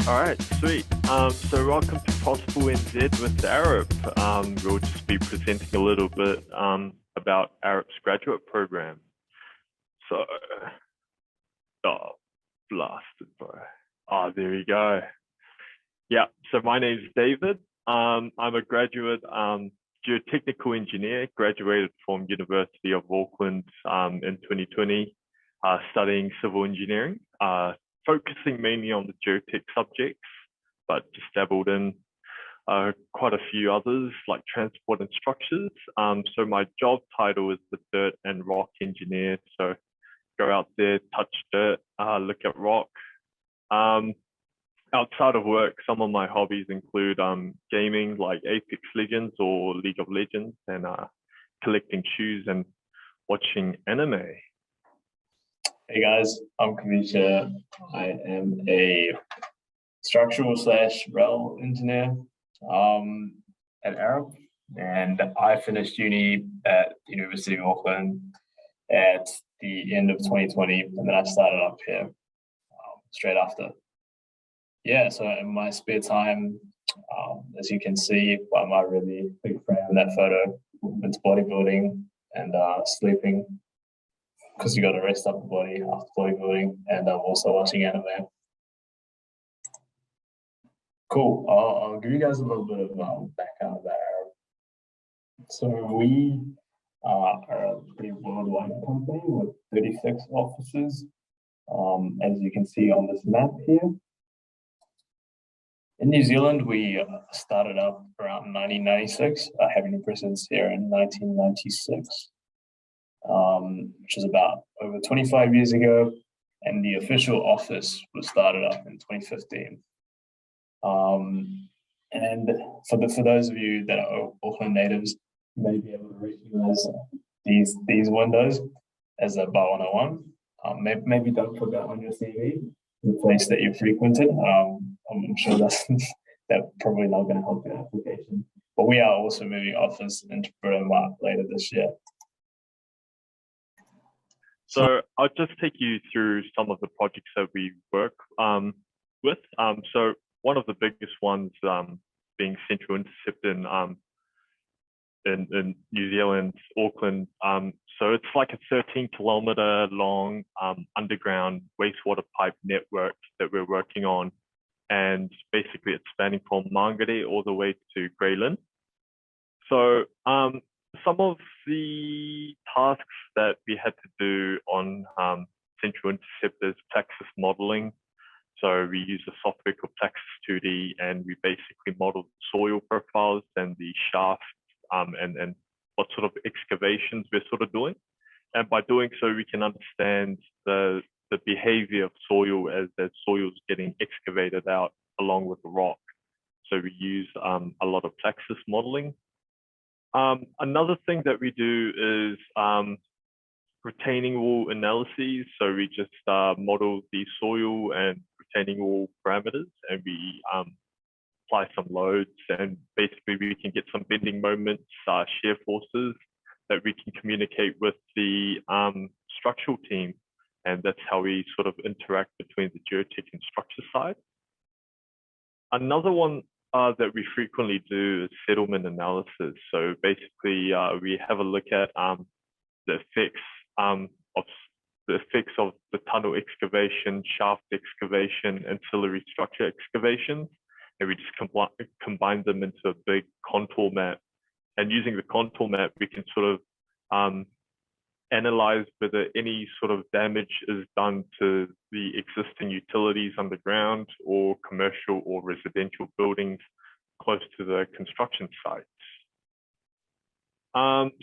All right, sweet. So welcome to Possible NZ with Arup. We'll just be presenting a little bit about Arup's graduate program. So, oh, blasted, bro. Oh, there you go. Yeah, so my name's David. I'm a graduate geotechnical engineer, graduated from University of Auckland in 2020, studying civil engineering, focusing mainly on the geotech subjects, but just dabbled in quite a few others like transport and structures. So my job title is the dirt and rock engineer. So go out there, touch dirt, look at rock. Outside of work, some of my hobbies include gaming like Apex Legends or League of Legends, and collecting shoes and watching anime. Hey guys, I'm Kaveesha. I am a structural slash rail engineer at Arup, and I finished uni at the University of Auckland at the end of 2020, and then I started up here straight after. Yeah, so in my spare time, as you can see by my really big frame in that photo, it's bodybuilding and sleeping, because you got to rest up the body after bodybuilding, and I'm also watching anime. Cool. I'll give you guys a little bit of background about Arup. So we are a pretty worldwide company with 36 offices, as you can see on this map here. In New Zealand, we started up around 1996, having a presence here in 1996. Which is about over 25 years ago, and the official office was started up in 2015. And for those of you that are Auckland natives, you may be able to recognize these windows as a bar 101. Maybe don't put that on your CV, the place that you frequented. I'm sure that's probably not going to help your application. But we are also moving office into Britomart later this year. So I'll just take you through some of the projects that we work with. So one of the biggest ones being Central Intercept in New Zealand, Auckland. So it's like a 13-kilometer long underground wastewater pipe network that we're working on. And basically it's spanning from Mangere all the way to Grey Lynn. So some of the tasks that we had to do on Central Intercept is Plexus modeling. So we use a software called Plexus 2D, and we basically model the soil profiles and the shaft and what sort of excavations we're sort of doing. And by doing so, we can understand the behavior of soil as soil is getting excavated out along with the rock. So we use a lot of Plexus modeling. Another thing that we do is retaining wall analyses. So we just model the soil and retaining wall parameters, and we apply some loads, and basically we can get some bending moments, shear forces that we can communicate with the structural team, and that's how we sort of interact between the geotech and structure side. Another one that we frequently do is settlement analysis. So basically, we have a look at the effects of the tunnel excavation, shaft excavation, ancillary structure excavations, and we just combine them into a big contour map. And using the contour map, we can sort of analyze whether any sort of damage is done to the existing utilities underground or commercial or residential buildings close to the construction sites.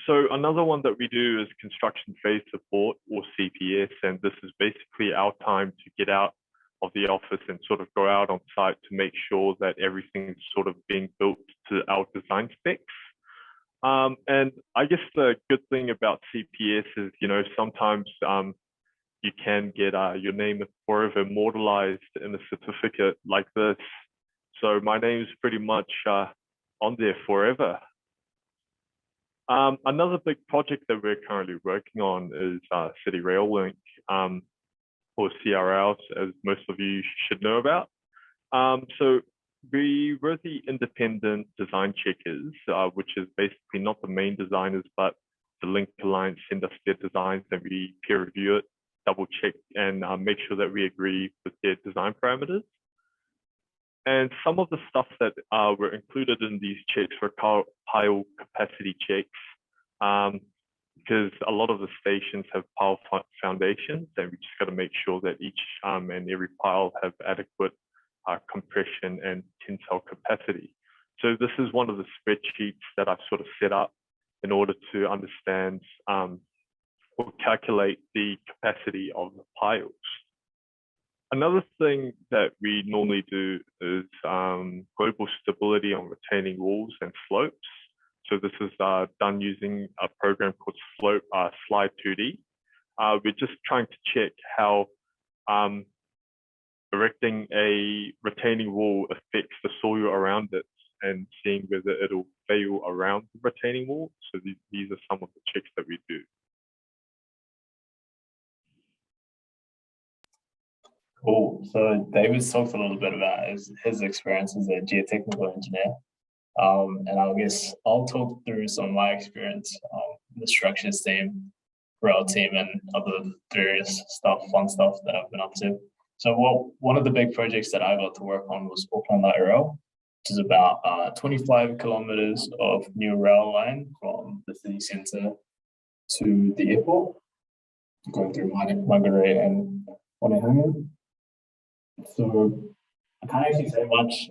So another one that we do is construction phase support, or CPS, and this is basically our time to get out of the office and sort of go out on site to make sure that everything's sort of being built to our design specs. And I guess the good thing about CPS is, sometimes you can get your name forever immortalized in a certificate like this. So my name is pretty much on there forever. Another big project that we're currently working on is City Rail Link, or CRLs, as most of you should know about. So we were the independent design checkers, which is basically not the main designers, but the Link Alliance send us their designs and we peer review it, double check, and make sure that we agree with their design parameters. And some of the stuff that were included in these checks were pile capacity checks, because a lot of the stations have pile foundations, and we just got to make sure that each and every pile have adequate compression and tensile capacity. So this is one of the spreadsheets that I've sort of set up in order to understand or calculate the capacity of the piles. Another thing that we normally do is global stability on retaining walls and slopes. So this is done using a program called Slide 2D. We're just trying to check how erecting a retaining wall affects the soil around it and seeing whether it'll fail around the retaining wall. So these are some of the checks that we do. Cool. So David's talked a little bit about his experience as a geotechnical engineer. And I guess I'll talk through some of my experience in the structures team, rail team, and other various fun stuff that I've been up to. So one of the big projects that I got to work on was Auckland Light Rail, which is about 25 kilometers of new rail line from the city centre to the airport, going through Margaret and Waihanga. So I can't actually say much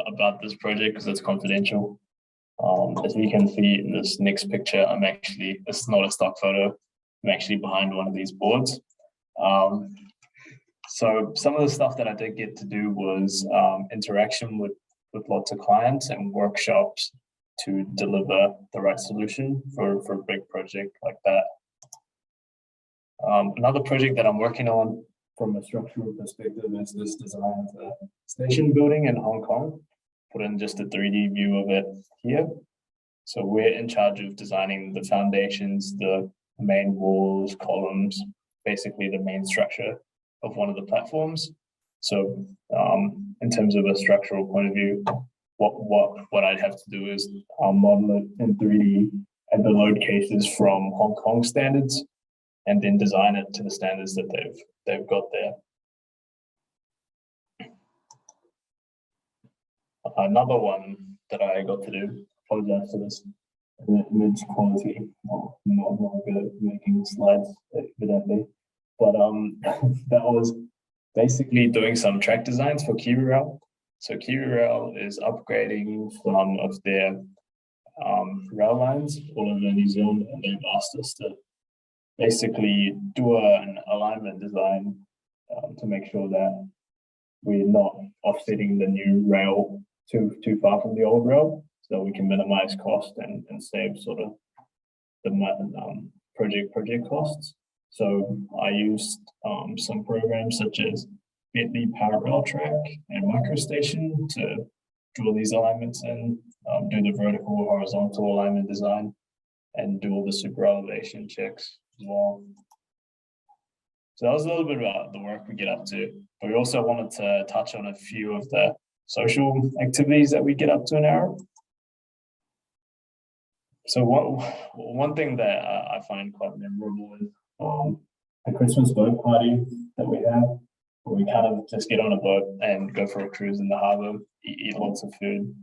about this project because it's confidential. As you can see in this next picture, it's not a stock photo. I'm actually behind one of these boards. So some of the stuff that I did get to do was interaction with lots of clients and workshops to deliver the right solution for a big project like that. Another project that I'm working on from a structural perspective is this design of a station building in Hong Kong. Put in just a 3D view of it here. So we're in charge of designing the foundations, the main walls, columns, basically the main structure of one of the platforms. So in terms of a structural point of view, what I'd have to do is model it in 3D at the load cases from Hong Kong standards, and then design it to the standards that they've got there. Another one that I got to do, apologize for this image quality, not good at making slides, evidently, but that was basically doing some track designs for KiwiRail. So KiwiRail is upgrading some of their rail lines all over New Zealand, and they've asked us to basically do an alignment design to make sure that we're not offsetting the new rail too far from the old rail, so we can minimize cost and save sort of the project costs. So I used some programs such as Bentley Parallel Track and MicroStation to draw these alignments and do the vertical horizontal alignment design and do all the super elevation checks as well. So that was a little bit about the work we get up to, but we also wanted to touch on a few of the social activities that we get up to in Arup. So one thing that I find quite memorable is a Christmas boat party that we have, where we kind of just get on a boat and go for a cruise in the harbour, eat lots of food,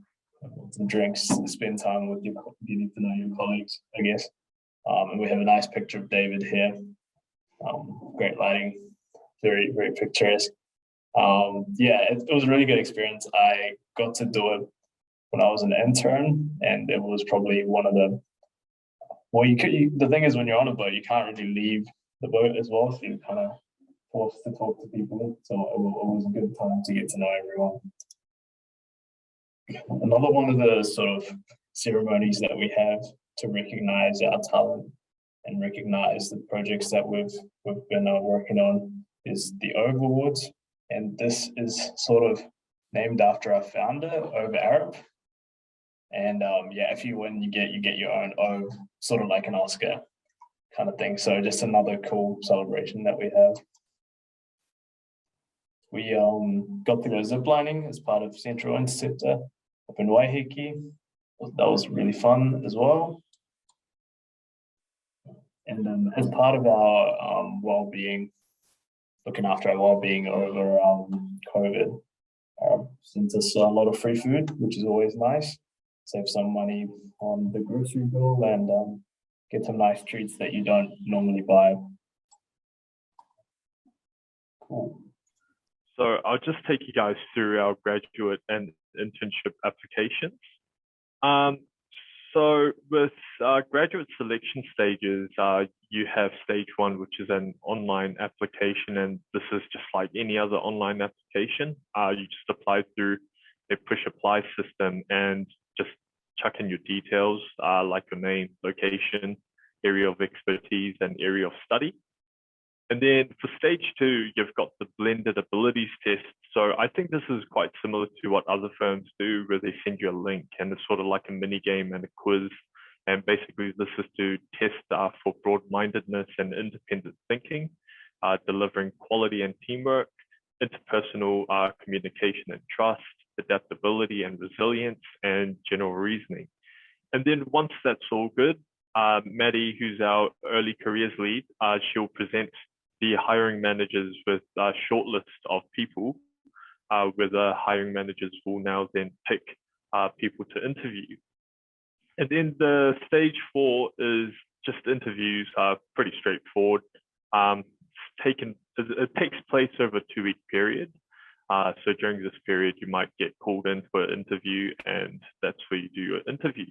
lots of drinks, spend time with getting to know your colleagues, I guess. And we have a nice picture of David here. Great lighting, very, very picturesque. Yeah, it was a really good experience. I got to do it when I was an intern, and it was probably one of the, the thing is, when you're on a boat, you can't really leave the boat as well, so you're kind of forced to talk to people. So it was a good time to get to know everyone. Another one of the sort of ceremonies that we have to recognize our talent and recognize the projects that we've been working on is the Ove Awards. And this is sort of named after our founder, Ove Arup. And yeah, if you win, you get your own Ove, sort of like an Oscar kind of thing. So just another cool celebration that we have. We got to go ziplining as part of Central Interceptor up in Waiheke. That was really fun as well. And as part of our well-being, looking after our well-being over COVID, sent us a lot of free food, which is always nice. Save some money on the grocery bill and get some nice treats that you don't normally buy. Cool. So I'll just take you guys through our graduate and internship applications. So with graduate selection stages, you have stage one, which is an online application, and this is just like any other online application. You just apply through a push apply system and just chuck in your details, like your name, location, area of expertise, and area of study. And then for stage two, you've got the blended abilities test. So I think this is quite similar to what other firms do, where they send you a link and it's sort of like a mini game and a quiz. And basically this is to test for broad-mindedness and independent thinking, delivering quality and teamwork, interpersonal communication and trust, adaptability and resilience, and general reasoning. And then once that's all good, Maddie, who's our early careers lead, she'll present the hiring managers with a short list of people, where the hiring managers will now then pick people to interview. And then the stage four is just interviews, pretty straightforward. It takes place over a 2-week period. So during this period, you might get called in for an interview, and that's where you do your interview.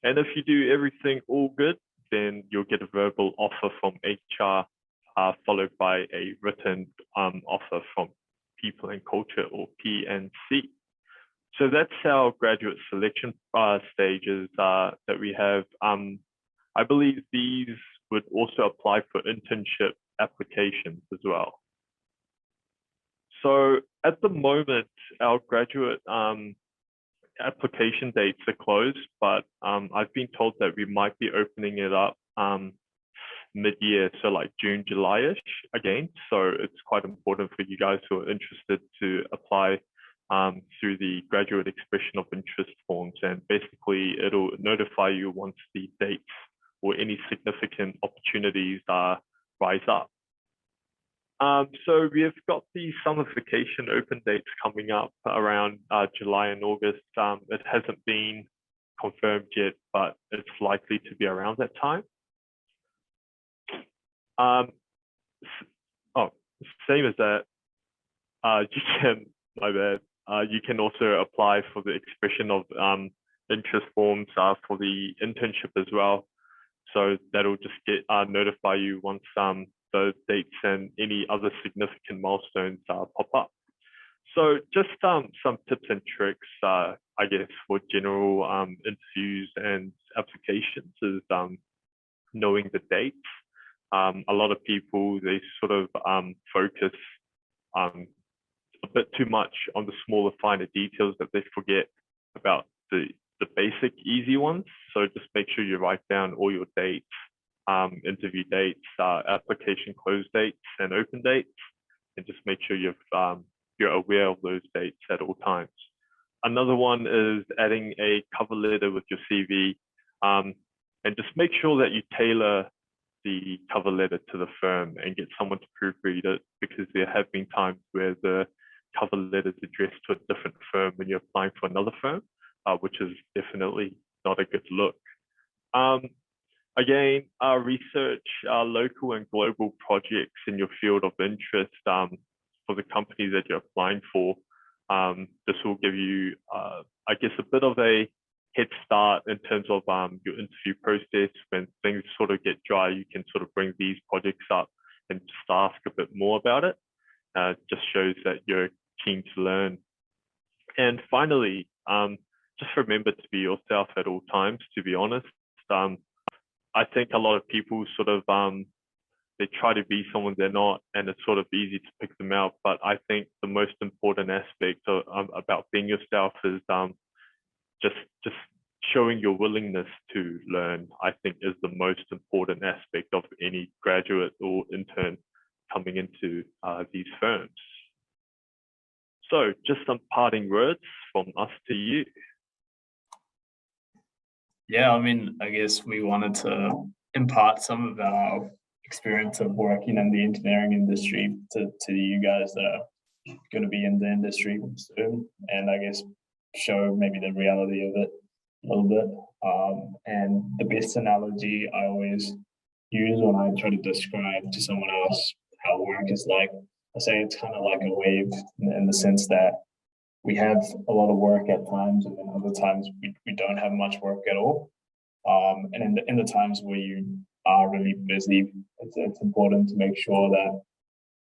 And if you do everything all good, then you'll get a verbal offer from HR, followed by a written offer from People and Culture, or P&C. So that's our graduate selection stages that we have. I believe these would also apply for internship applications as well. So at the moment, our graduate application dates are closed, but I've been told that we might be opening it up mid-year, so like June, July-ish again. So it's quite important for you guys who are interested to apply through the graduate expression of interest forms, and basically it'll notify you once the dates or any significant opportunities rise up. So we've got the summer vacation open dates coming up around July and August. It hasn't been confirmed yet, but it's likely to be around that time. Same as that, you can also apply for the expression of interest forms for the internship as well. So that'll just get notify you once those dates and any other significant milestones pop up. So just some tips and tricks, I guess, for general interviews and applications is knowing the dates. A lot of people, they sort of focus a bit too much on the smaller, finer details that they forget about the basic, easy ones. So just make sure you write down all your dates, interview dates, application close dates, and open dates, and just make sure you're aware of those dates at all times. Another one is adding a cover letter with your CV, and just make sure that you tailor the cover letter to the firm and get someone to proofread it, because there have been times where the cover letter is addressed to a different firm when you're applying for another firm, which is definitely not a good look. Again, research local and global projects in your field of interest for the companies that you're applying for. This will give you, I guess, a bit of a head start in terms of your interview process. When things sort of get dry, you can sort of bring these projects up and just ask a bit more about it. Just shows that you're keen to learn. And finally, just remember to be yourself at all times, to be honest. I think a lot of people sort of, they try to be someone they're not, and it's sort of easy to pick them out. But I think the most important aspect about being yourself is just showing your willingness to learn, I think, is the most important aspect of any graduate or intern coming into these firms. So just some parting words from us to you. Yeah, I mean, I guess we wanted to impart some of our experience of working in the engineering industry to you guys that are going to be in the industry soon, and I guess show maybe the reality of it a little bit. And the best analogy I always use when I try to describe to someone else how work is like, I say it's kind of like a wave in the sense that we have a lot of work at times, and then other times we don't have much work at all. And in the times where you are really busy, it's important to make sure that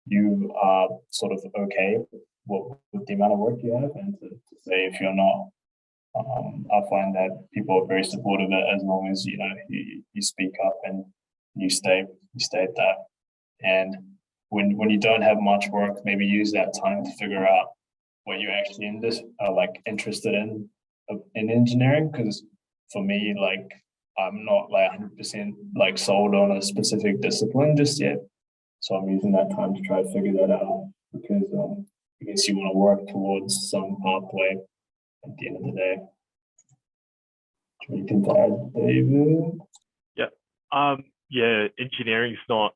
you are sort of okay with the amount of work you have, and to say if you're not. I find that people are very supportive as long as you speak up and you state that. And when you don't have much work, maybe use that time to figure out what you're actually like interested in engineering. Because for me, like I'm not like 100% like sold on a specific discipline just yet. So I'm using that time to try to figure that out, because I guess you want to work towards some pathway at the end of the day. Anything to add, David? Yeah, engineering is not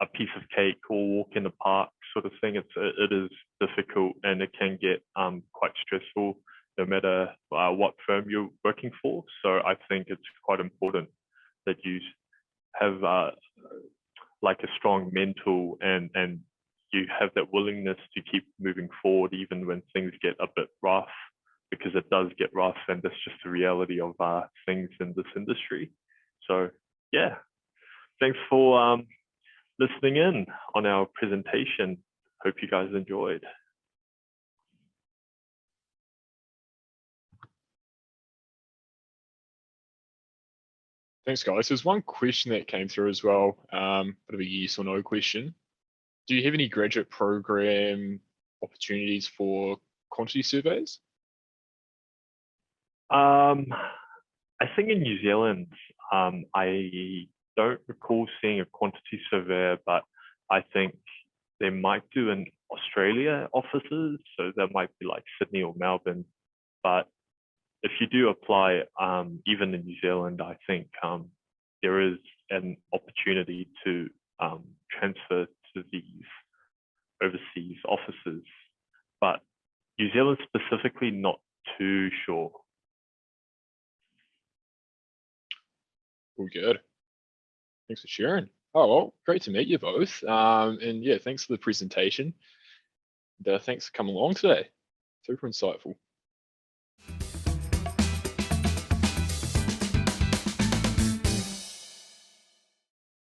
a piece of cake or walk in the park sort of thing. It is difficult, and it can get quite stressful no matter what firm you're working for. So I think it's quite important that you have like a strong mental and you have that willingness to keep moving forward even when things get a bit rough, because it does get rough, and that's just the reality of things in this industry. So yeah, thanks for listening in on our presentation. Hope you guys enjoyed. Thanks, guys. There's one question that came through as well, bit of a yes or no question. Do you have any graduate program opportunities for quantity surveys? I think in New Zealand, I don't recall seeing a quantity surveyor, but I think they might do in Australia offices. So that might be like Sydney or Melbourne. But if you do apply, even in New Zealand, I think there is an opportunity to transfer to these overseas offices. But New Zealand specifically, not too sure. All good. Thanks for sharing. Oh, well, great to meet you both. And yeah, thanks for the presentation. And, thanks for coming along today. Super insightful.